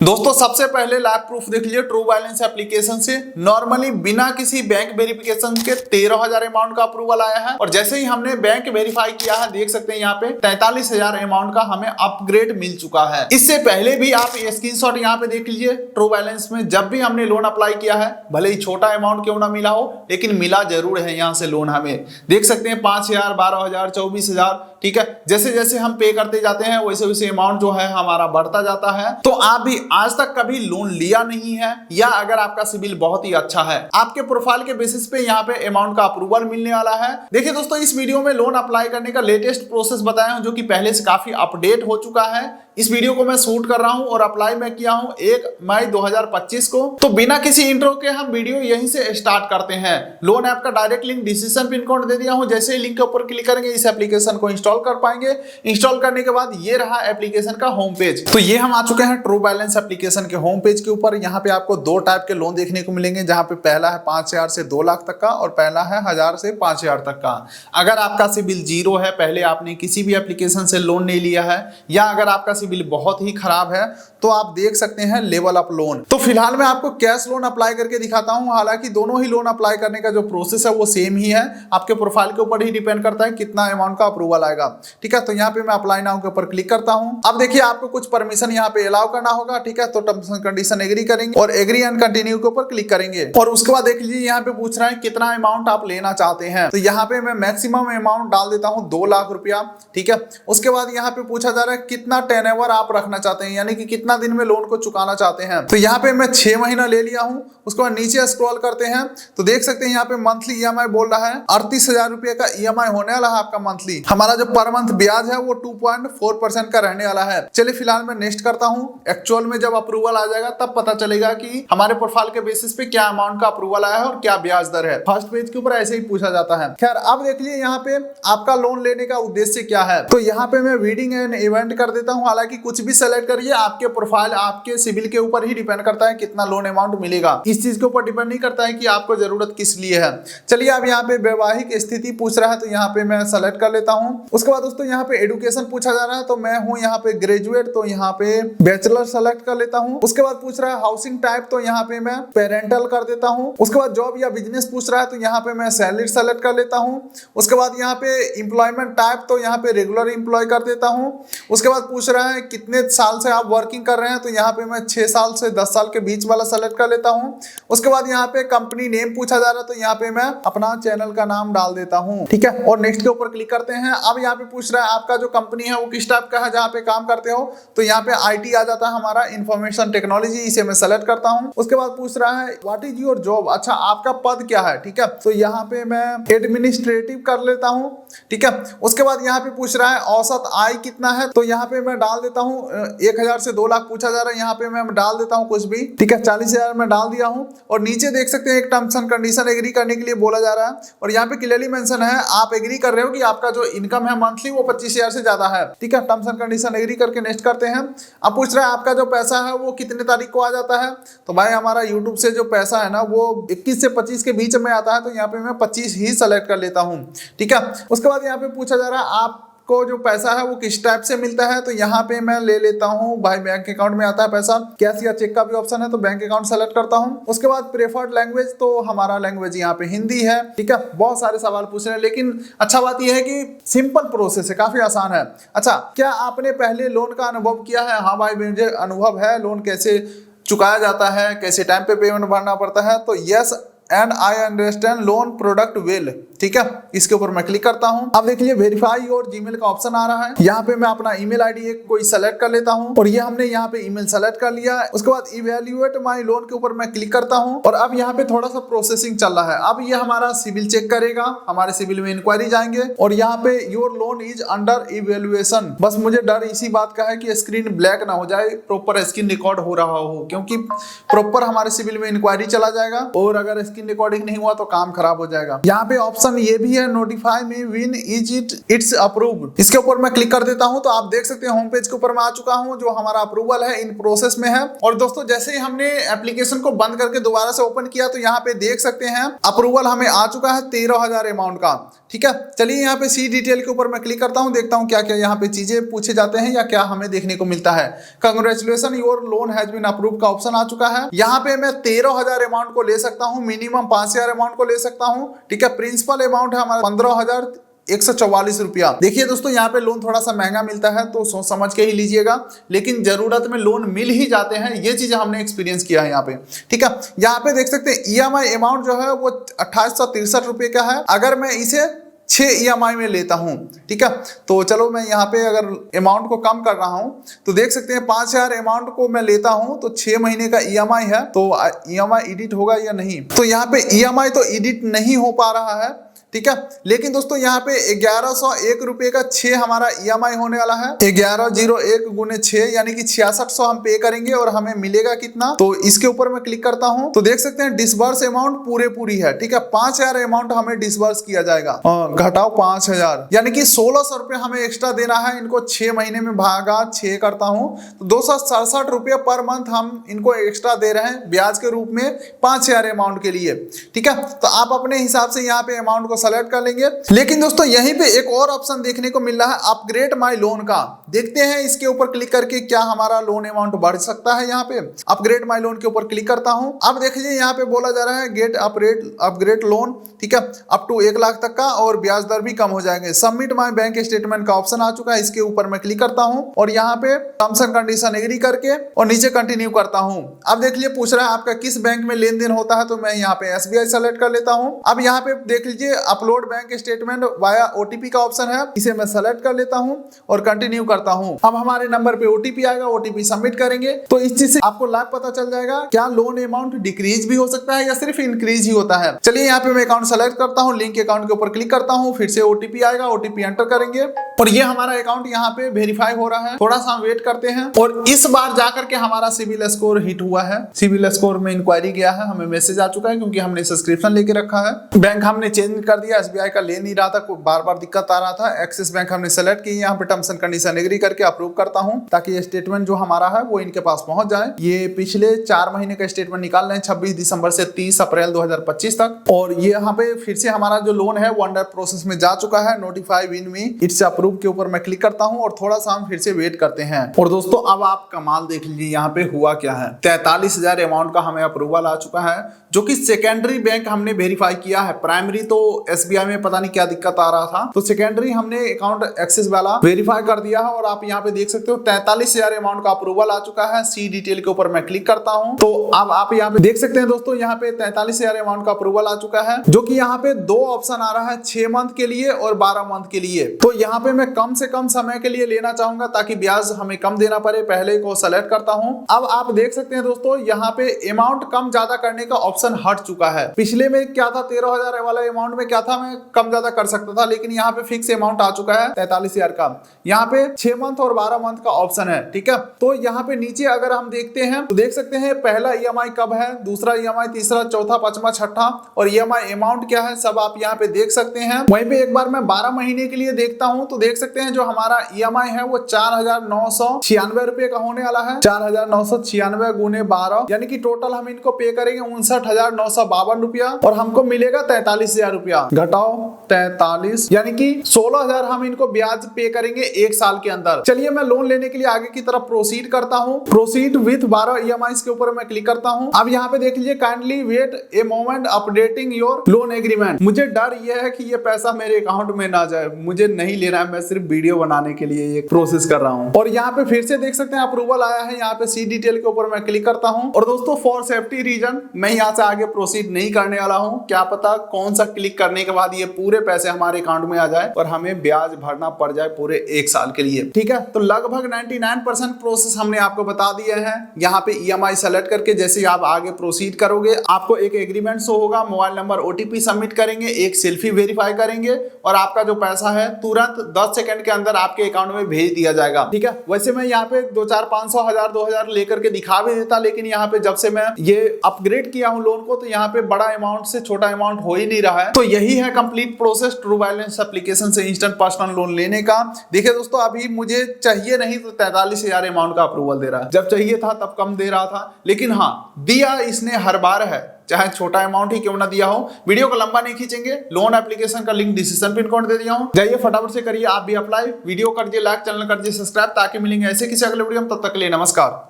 दोस्तों सबसे पहले लाइव प्रूफ देख लीजिए ट्रू बैलेंस एप्लीकेशन से। नॉर्मली बिना किसी बैंक वेरिफिकेशन के 13,000 अमाउंट का अप्रूवल आया है और जैसे ही हमने बैंक वेरीफाई किया है देख सकते हैं यहाँ पे 43,000 अमाउंट का हमें अपग्रेड मिल चुका है। इससे पहले भी आप स्क्रीनशॉट यहाँ पे देख लीजिए ट्रू बैलेंस में, जब भी हमने लोन अप्लाई किया है भले ही छोटा अमाउंट क्यों ना मिला हो लेकिन मिला जरूर है यहाँ से लोन। हमें देख सकते हैं 5,000, 12,000, 24,000, ठीक है। जैसे जैसे हम पे करते जाते हैं वैसे वैसे अमाउंट जो है हमारा बढ़ता जाता है। तो आप भी आज तक कभी लोन लिया नहीं है या अगर आपका सिबिल बहुत ही अच्छा है, आपके प्रोफाइल के बेसिस पे यहाँ पे अमाउंट का अप्रूवल मिलने वाला है। देखिए दोस्तों इस वीडियो में लोन अप्लाई करने का लेटेस्ट प्रोसेस बताया हूं जो कि पहले से काफी अपडेट हो चुका है। इस वीडियो को मैं शूट कर रहा हूं और अप्लाई मैं किया हूं 1 मई 2025 को। तो बिना किसी इंट्रो के हम वीडियो यहीं से स्टार्ट करते हैं। लोन ऐप का direct link description pin code दे दिया हूं, जैसे ही लिंक के ऊपर क्लिक करेंगे इस एप्लीकेशन को इंस्टॉल कर पाएंगे। इंस्टॉल करने के बाद ये रहा एप्लीकेशन का होम पेज। तो ये हम आ चुके हैं ट्रू बैलेंस एप्लीकेशन के होम पेज के ऊपर। यहाँ पे आपको दो टाइप के लोन देखने को मिलेंगे, जहां पे पहला है 5,000 से 2 लाख तक का और पहला है 1,000 से 5,000 तक का। अगर आपका सिबिल जीरो है, पहले आपने किसी भी एप्लीकेशन से लोन नहीं लिया है, या अगर आपका सिबिल बहुत ही खराब है तो आप देख सकते हैं लेवल अप लोन। तो फिलहाल मैं आपको कैश लोन अप्लाई करके दिखाता हूं। हालांकि दोनों ही लोन अप्लाई करने का जो प्रोसेस है वो सेम ही है, आपके प्रोफाइल के ऊपर ही डिपेंड करता है कितना अमाउंट का अप्रूवल आएगा। ठीक है, तो यहाँ पे मैं अप्लाई नाउ के ऊपर क्लिक करता हूं। अब देखिए आपको कुछ परमिशन यहाँ पे अलाउ करना होगा। ठीक है, तो टर्म्स एंड कंडीशन एग्री करेंगे और एग्री एंड कंटिन्यू के ऊपर क्लिक करेंगे और उसके बाद देख लीजिए यहाँ पे पूछ रहा है कितना अमाउंट आप लेना चाहते हैं। तो यहाँ पे मैं मैक्सिमम अमाउंट डाल देता हूँ 2 लाख रुपया। ठीक है, उसके बाद यहाँ पे पूछा जा रहा है कितना टेनओवर आप रखना चाहते हैं, यानी कि कितना दिन में लोन को चुकाना चाहते हैं। तो यहाँ पे मैं 6 महीना ले लिया हूँ। उसके बाद नीचे स्क्रॉल करते हैं तो देख सकते हैं यहाँ पे मंथली ईएमआई बोल रहा है 38,000 रुपए का ईएमआई होने वाला है आपका मंथली। हमारा जो पर मंथ ब्याज है वो 2.4% का रहने वाला है। चलिए फिलहाल मैं नेक्स्ट करता हूँ। एक्चुअल में जब अप्रूवल आ जाएगा तब पता चलेगा कि हमारे प्रोफाइल के बेसिस पे क्या अमाउंट का अप्रूवल आया है और क्या ब्याज दर है। फर्स्ट पेज के ऊपर ऐसे ही पूछा जाता है। खैर अब देख लीजिए यहाँ पे आपका लोन लेने का उद्देश्य क्या है। तो यहाँ पे मैं रीडिंग एंड इवेंट कर देता हूँ। हालांकि कुछ भी सेलेक्ट करिए, आपके प्रोफाइल आपके सिबिल के ऊपर ही डिपेंड करता है कितना लोन अमाउंट मिलेगा। इस चीज के ऊपर डिपेंड नहीं करता है कि आपको जरूरत किस लिए है। चलिए अब यहाँ पे वैवाहिक स्थिति पूछ रहा है तो यहाँ पे मैं सेलेक्ट कर लेता हूँ। उसके बाद दोस्तों यहाँ पे एजुकेशन पूछा जा रहा है तो मैं हूँ यहाँ पे ग्रेजुएट, तो यहाँ पे बैचलर सेलेक्ट कर लेता हूँ। उसके बाद पूछ रहा है हाउसिंग टाइप, तो यहाँ पे मैं पेरेंटल कर देता हूँ। उसके बाद जॉब या बिजनेस पूछ रहा है तो यहाँ पे मैं सैलरी सेलेक्ट कर लेता हूँ। उसके बाद यहाँ पे एम्प्लॉयमेंट टाइप, तो यहाँ पे रेगुलर एम्प्लॉय कर देता हूँ। उसके बाद पूछ रहा है कितने साल से आप वर्किंग कर रहे हैं, तो यहाँ पे मैं 6 साल से 10 साल के बीच वाला सेलेक्ट कर लेता हूँ। उसके बाद यहाँ पे कंपनी नेम पूछा जा रहा है तो यहाँ पे मैं अपना चैनल का नाम डाल देता हूँ। ठीक है, और नेक्स्ट के ऊपर क्लिक करते हैं। अब यहाँ पे पूछ रहा है आपका जो कंपनी है वो किस टाइप का है जहाँ पे काम करते हो, तो यहाँ पे आईटी आ जाता है हमारा, इंफॉर्मेशन टेक्नोलॉजी, इसे मैं सेलेक्ट करता हूँ। उसके बाद पूछ रहा है व्हाट इज योर जॉब, अच्छा आपका पद क्या है। ठीक है, तो यहाँ पे मैं एडमिनिस्ट्रेटिव कर लेता हूँ। ठीक है, उसके बाद यहाँ पे पूछ रहा है औसत आय कितना है, तो यहाँ पे मैं डाल देता हूँ 1,000 से 2 लाख पूछा जा रहा है, यहाँ पे मैं डाल देता हूँ कुछ भी। ठीक है, 40,000 में डाल दिया हूँ और नीचे देख सकते हैं एक टर्म्स एंड कंडीशन एग्री करने के लिए बोला जा रहा है और यहाँ पे क्लियरली मेंशन है आप एग्री कर रहे हो कि आपका जो इनकम है मंथली वो 25,000 से ज्यादा है। ठीक है, टर्म्स एंड कंडीशन एग्री करके नेक्स्ट करते हैं। अब पूछ रहा है आपका जो पैसा है वो कितने तारीख को आ जाता है, तो भाई हमारा यूट्यूब से जो पैसा है ना वो 21 से 25 के बीच में आता है, तो यहाँ पे मैं 25 ही सेलेक्ट कर लेता हूँ। ठीक है, उसके बाद यहाँ पे पूछा जा रहा है आप को जो पैसा है वो किस टाइप से मिलता है, तो यहाँ पे मैं ले लेता हूँ भाई बैंक अकाउंट में आता है पैसा, कैश या चेक का भी ऑप्शन है तो बैंक अकाउंट सेलेक्ट करता हूँ। उसके बाद प्रेफर्ड लैंग्वेज, तो हमारा लैंग्वेज यहाँ पे हिंदी है। ठीक है, बहुत सारे सवाल पूछ रहे हैं लेकिन अच्छा बात यह है कि सिंपल प्रोसेस है, काफी आसान है। अच्छा, क्या आपने पहले लोन का अनुभव किया है? हाँ भाई मुझे अनुभव है, लोन कैसे चुकाया जाता है, कैसे टाइम पे पेमेंट भरना पड़ता है, तो yes and I understand loan product well. ठीक है, इसके ऊपर मैं क्लिक करता हूं। अब देख लीजिए वेरीफाई और जीमेल का ऑप्शन आ रहा है। यहाँ पे मैं अपना ईमेल आईडी एक कोई सेलेक्ट कर लेता हूं और ये हमने यहाँ पे ईमेल सेलेक्ट कर लिया है। उसके बाद इवेल्युएट माय लोन के ऊपर मैं क्लिक करता हूं और अब यहाँ पे थोड़ा सा प्रोसेसिंग चल रहा है। अब ये हमारा सिविल चेक करेगा, हमारे सिविल में इंक्वायरी जाएंगे और यहाँ पे your loan is under evaluation. बस मुझे डर इसी बात का है कि स्क्रीन ब्लैक ना हो जाए, प्रॉपर स्क्रीन रिकॉर्ड हो रहा हो, क्योंकि प्रॉपर हमारे सिविल में इंक्वायरी चला जाएगा और अगर स्क्रीन रिकॉर्डिंग नहीं हुआ तो काम खराब हो जाएगा। यहाँ पे ऑप्शन ये भी है notify me when is it's approved, इसके ऊपर मैं क्लिक कर देता हूँ तो आप देख सकते हैं होम पेज के ऊपर मैं आ चुका हूँ, जो हमारा अप्रूवल है इन प्रोसेस में है। और दोस्तों जैसे ही हमने एप्लीकेशन को बंद करके दोबारा से ओपन किया तो यहाँ पे देख सकते हैं अप्रूवल हमें आ चुका है 13,000 अमाउंट का। ठीक है, चलिए यहाँ पे सी डिटेल के ऊपर मैं क्लिक करता हूँ, देखता हूँ क्या क्या यहाँ पे चीजें पूछे जाते हैं या क्या हमें देखने को मिलता है। Congratulation your loan has been approve का ऑप्शन आ चुका है। यहाँ पे मैं 13,000 अमाउंट को ले सकता हूँ, मिनिमम 5,000 अमाउंट को ले सकता हूँ। ठीक है, प्रिंसिपल अमाउंट है हमारा 15,144 रुपया। देखिए दोस्तों यहाँ पे लोन थोड़ा सा महंगा मिलता है तो सोच समझ के ही लीजिएगा, लेकिन जरूरत में लोन मिल ही जाते हैं, ये चीज हमने एक्सपीरियंस किया है यहाँ पे। ठीक है, यहाँ पे देख सकते हैं EMI अमाउंट जो है वो 2863 रुपये का है, अगर मैं इसे 6 EMI में लेता हूं। ठीक है, तो चलो मैं यहाँ पे अगर अमाउंट को कम कर रहा हूं तो देख सकते हैं 5,000 अमाउंट को मैं लेता हूं तो 6 महीने का EMI है, तो EMI एडिट होगा या नहीं, तो यहाँ पे EMI तो एडिट नहीं हो पा रहा है। ठीक है, लेकिन दोस्तों यहाँ पे 1101 रुपये का 6 हमारा EMI होने वाला है। 1101 गुने 6 यानी कि 6600 हम पे करेंगे और हमें मिलेगा कितना, तो इसके ऊपर मैं क्लिक करता हूं तो देख सकते हैं डिसबर्स अमाउंट पूरी है। ठीक है, 5,000 अमाउंट हमें डिसबर्स किया जाएगा, घटाओ 5,000 यानी कि 1,600 रुपये हमें एक्स्ट्रा देना है। इनको 6 महीने में भागा 6 करता हूं तो 267 रुपये पर मंथ हम इनको एक्स्ट्रा दे रहे हैं ब्याज के रूप में 5,000 अमाउंट के लिए। ठीक है, तो आप अपने हिसाब से यहाँ पे अमाउंट को सेलेक्ट कर लेंगे। लेकिन दोस्तों यहीं पे एक और ऑप्शन देखने को मिल रहा है अपग्रेड माय लोन का, देखते हैं इसके ऊपर क्लिक करके क्या हमारा लोन अमाउंट बढ़ सकता है। यहाँ पे अपग्रेड माय लोन के ऊपर क्लिक करता हूं, अब देखिए यहाँ पे बोला जा रहा है गेट अपग्रेड लोन। ठीक है, अप टू 1 लाख तक का और ब्याज दर भी कम हो जाएंगे। सबमिट माय बैंक स्टेटमेंट का ऑप्शन आ चुका है, इसके ऊपर मैं क्लिक करता हूं और यहाँ पे टर्म्स एंड कंडीशन एग्री करके और नीचे कंटिन्यू करता हूं। अब देख लीजिए पूछ रहा है आपका किस बैंक में लेन देन होता है, तो मैं यहाँ पे SBI सेलेक्ट कर लेता हूँ। अब यहाँ पे देख लीजिए upload bank statement via OTP का ऑप्शन है, इसे मैं सेलेक्ट कर लेता हूं और कंटिन्यू करता हूं। अब हमारे नंबर पे OTP आएगा, OTP सबमिट करेंगे तो इस चीज से आपको लाभ पता चल जाएगा क्या लोन अमाउंट डिक्रीज भी हो सकता है या सिर्फ इंक्रीज ही होता है। चलिए यहाँ पे मैं अकाउंट सेलेक्ट करता हूँ, लिंक अकाउंट के ऊपर क्लिक करता हूँ, फिर से OTP आएगा, OTP एंटर करेंगे और ये हमारा अकाउंट यहाँ पे वेरीफाई हो रहा है। थोड़ा सा हम वेट करते हैं और इस बार जाकर के हमारा सिविल स्कोर हिट हुआ है। सिविल स्कोर में इंक्वायरी गया है, हमें मैसेज आ चुका है क्योंकि हमने सब्सक्रिप्शन लेके रखा है। बैंक हमने चेंज कर दिया, SBI का ले नहीं रहा था, बार बार दिक्कत आ रहा था। एक्सिस बैंक हमने सेलेक्ट की, यहाँ पे टर्म्स एंड कंडीशन एग्री करके अप्रूव करता हूँ ताकि ये स्टेटमेंट जो हमारा है वो इनके पास पहुंच जाए। ये पिछले 4 महीने का स्टेटमेंट निकाल रहे हैं 26 दिसंबर से 30 अप्रैल 2025 तक। और ये यहाँ पे फिर से हमारा जो लोन है वो अंडर प्रोसेस में जा चुका है। Notify win me it's approve के ऊपर मैं क्लिक करता हूँ और थोड़ा सा हम फिर से वेट करते हैं। और दोस्तों अब आप कमाल देख लीजिए यहाँ पे हुआ क्या है, 43,000 अमाउंट का हमें अप्रूवल आ चुका है, जो कि सेकेंडरी बैंक हमने वेरीफाई किया है। प्राइमरी तो SBI में पता नहीं क्या दिक्कत आ रहा था, तो सेकेंडरी हमने अकाउंट एक्सेस वाला वेरीफाई कर दिया है। और आप यहाँ पे देख सकते हो 43,000 अमाउंट का अप्रूवल आ चुका है। सी डिटेल के ऊपर मैं क्लिक करता हूँ तो अब आप यहाँ पे देख सकते हैं दोस्तों, यहाँ पे 43,000 अमाउंट का अप्रूवल आ चुका है, जो कि यहाँ पे 2 ऑप्शन आ रहा है, 6 मंथ के लिए और 12 मंथ के लिए। तो यहाँ पे मैं कम से कम समय के लिए लेना चाहूंगा ताकि ब्याज हमें कम देना पड़े, पहले को सेलेक्ट करता हूँ। अब आप देख सकते हैं दोस्तों यहाँ पे अमाउंट कम ज्यादा करने का ऑप्शन हट चुका है। पिछले में क्या था 13,000 वाला अमाउंट में क्या था, मैं कम ज्यादा कर सकता था, लेकिन यहाँ पे फिक्स अमाउंट आ चुका है 43,000 का। यहाँ पे 6 मंथ और 12 मंथ का ऑप्शन है। ठीक है, तो यहाँ पे नीचे अगर हम देखते हैं तो देख सकते हैं पहला EMI कब है, दूसरा EMI, तीसरा, चौथा, पांचवा, छठा और EMI अमाउंट क्या है, सब आप यहाँ पे देख सकते हैं। वहीं पे एक बार मैं 12 महीने के लिए देखता हूँ तो देख सकते हैं जो हमारा EMI है वो 4,996 रुपए का होने वाला है। 4,996 गुने 12 यानी कि टोटल हम इनको पे करेंगे 59,952 रुपया और हमको मिलेगा 43,000 रुपया। घटाओ 43 यानी कि 16,000 हम इनको ब्याज पे करेंगे 1 साल के अंदर। चलिए मैं लोन लेने के लिए आगे की तरफ प्रोसीड करता हूँ। प्रोसीड विथ 12 EMI के ऊपर मैं क्लिक करता हूँ। अब यहाँ पे देख लीजिए kindly wait a moment updating your loan agreement. मुझे डर यह है कि ये पैसा मेरे अकाउंट में ना जाए, मुझे नहीं लेना है, मैं सिर्फ वीडियो बनाने के लिए ये प्रोसेस कर रहा हूँ। और यहाँ पे फिर से देख सकते हैं अप्रूवल आया है, यहाँ पे सी डिटेल के ऊपर मैं क्लिक करता हूँ। और दोस्तों फॉर सेफ्टी रीजन मैं यहाँ से आगे प्रोसीड नहीं करने वाला हूँ, क्या पता कौन सा क्लिक करने के बाद ये पूरे पैसे हमारे अकाउंट में आ जाए और हमें ब्याज भरना पड़ जाए पूरे 1 साल के लिए। ठीक है, तो लगभग 99% प्रोसेस हमने आपको बता दिया है। यहाँ पे EMI सेलेक्ट करके जैसे आप आगे प्रोसीड करोगे आपको एक एग्रीमेंट शो होगा, मोबाइल नंबर OTP सबमिट करेंगे, एक सेल्फी वेरीफाई करेंगे और आपका जो पैसा है तुरंत 10 सेकंड के अंदर आपके अकाउंट में भेज दिया जाएगा। ठीक है, वैसे मैं यहाँ पे 2, 4, 500, 1000, 2000 लेकर के दिखा भी देता, लेकिन यहाँ पे जब से मैं ये अपग्रेड किया हूँ लोन को, तो यहाँ पे बड़ा अमाउंट से छोटा अमाउंट हो ही नहीं रहा है। तो यही है complete process true balance application से इंस्टेंट पर्सनल लोन लेने का। देखिए दोस्तों, अभी मुझे चाहिए नहीं तो 43,000 अमाउंट का अप्रूवल दे रहा है, जब चाहिए था तब कम दे रहा था, लेकिन हाँ दिया इसने हर बार है, चाहे छोटा अमाउंट ही क्यों ना दिया हो। वीडियो को लंबा नहीं खींचेंगे, लोन एप्लीकेशन का लिंक डिस्क्रिप्शन पिन कोड दे दिया हूं, जाइए फटाफट से करिए आप भी अप्लाई। वीडियो कर दिए लाइक, चैनल कर दिए सब्सक्राइब, ताकि मिलेंगे ऐसे किसी अगले वीडियो में। तब तक के लिए नमस्कार।